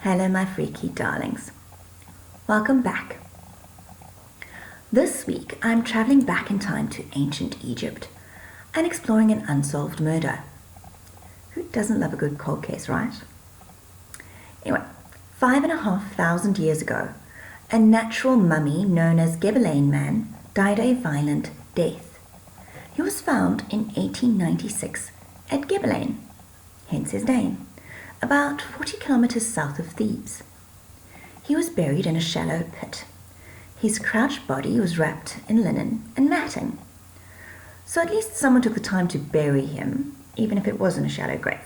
Hello my freaky darlings. Welcome back. This week I'm travelling back in time to ancient Egypt and exploring an unsolved murder. Who doesn't love a good cold case, right? Anyway, 5,500 years ago, a natural mummy known as Gibelline Man died a violent death. He was found in 1896 at Gibelline, hence his name, about 40 kilometers south of Thebes. He was buried in a shallow pit. His crouched body was wrapped in linen and matting. So at least someone took the time to bury him, even if it was in a shallow grave.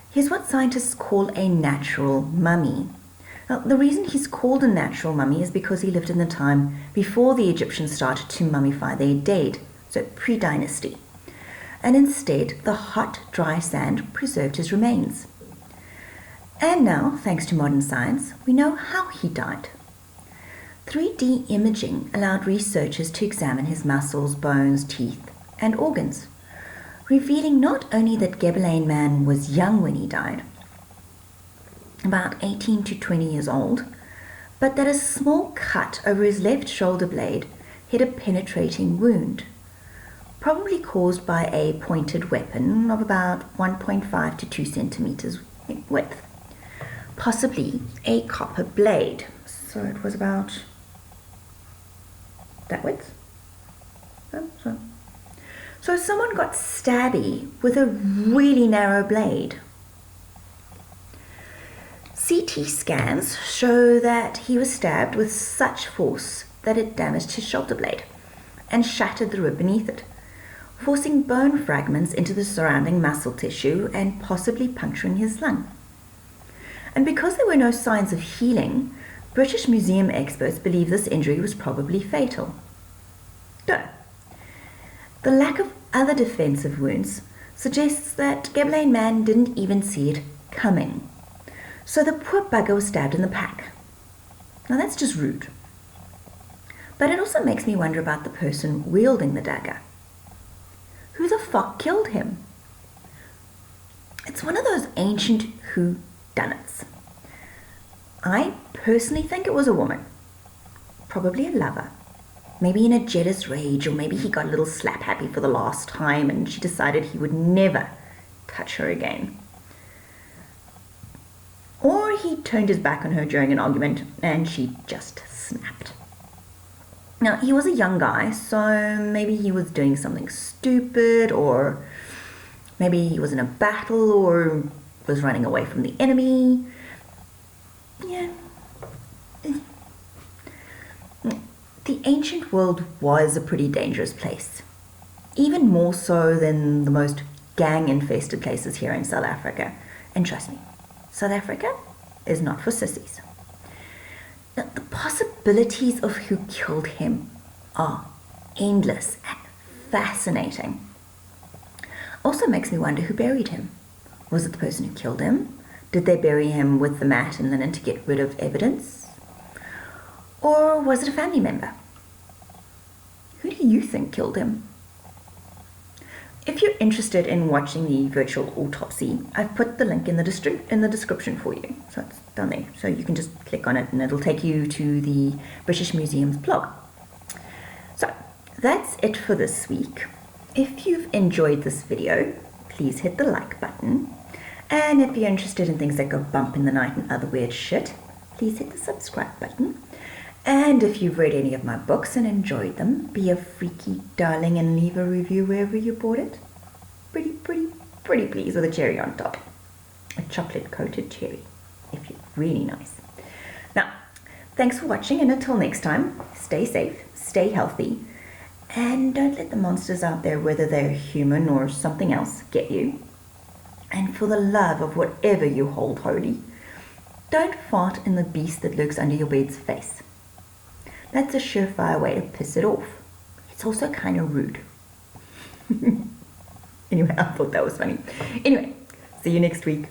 He's what scientists call a natural mummy. Now, the reason he's called a natural mummy is because he lived in the time before the Egyptians started to mummify their dead, so pre-dynasty. And instead, the hot, dry sand preserved his remains. And now, thanks to modern science, we know how he died. 3D imaging allowed researchers to examine his muscles, bones, teeth, and organs, revealing not only that Gibelline Man was young when he died, about 18 to 20 years old, but that a small cut over his left shoulder blade hid a penetrating wound, probably caused by a pointed weapon of about 1.5 to 2 centimeters width, possibly a copper blade. So it was about that width. So someone got stabby with a really narrow blade. CT scans show that he was stabbed with such force that it damaged his shoulder blade and shattered the rib beneath it, forcing bone fragments into the surrounding muscle tissue and possibly puncturing his lung. And because there were no signs of healing, British museum experts believe this injury was probably fatal. Though, the lack of other defensive wounds suggests that Gibelline Man didn't even see it coming. So the poor bugger was stabbed in the back. Now that's just rude. But it also makes me wonder about the person wielding the dagger. Who the fuck killed him? It's one of those ancient whodunits. I personally think it was a woman. Probably a lover. Maybe in a jealous rage, or maybe he got a little slap happy for the last time and she decided he would never touch her again. Or he turned his back on her during an argument and she just snapped. Now, he was a young guy, so maybe he was doing something stupid, or maybe he was in a battle or was running away from the enemy. Yeah. The ancient world was a pretty dangerous place, even more so than the most gang-infested places here in South Africa. And trust me, South Africa is not for sissies. Now, the possibilities of who killed him are endless and fascinating. Also makes me wonder who buried him. Was it the person who killed him? Did they bury him with the mat and linen to get rid of evidence? Or was it a family member? Who do you think killed him? If you're interested in watching the virtual autopsy, I've put the link in the description for you. So it's down there. So you can just click on it and it'll take you to the British Museum's blog. So that's it for this week. If you've enjoyed this video, please hit the like button. And if you're interested in things that go bump in the night and other weird shit, please hit the subscribe button. And if you've read any of my books and enjoyed them, be a freaky darling and leave a review wherever you bought it. Pretty please, with a cherry on top. A chocolate-coated cherry, if you're really nice. Now, thanks for watching, and until next time, stay safe, stay healthy, and don't let the monsters out there, whether they're human or something else, get you. And for the love of whatever you hold holy, don't fart in the beast that lurks under your bed's face. That's a surefire way to piss it off. It's also kind of rude. Anyway, I thought that was funny. Anyway, see you next week.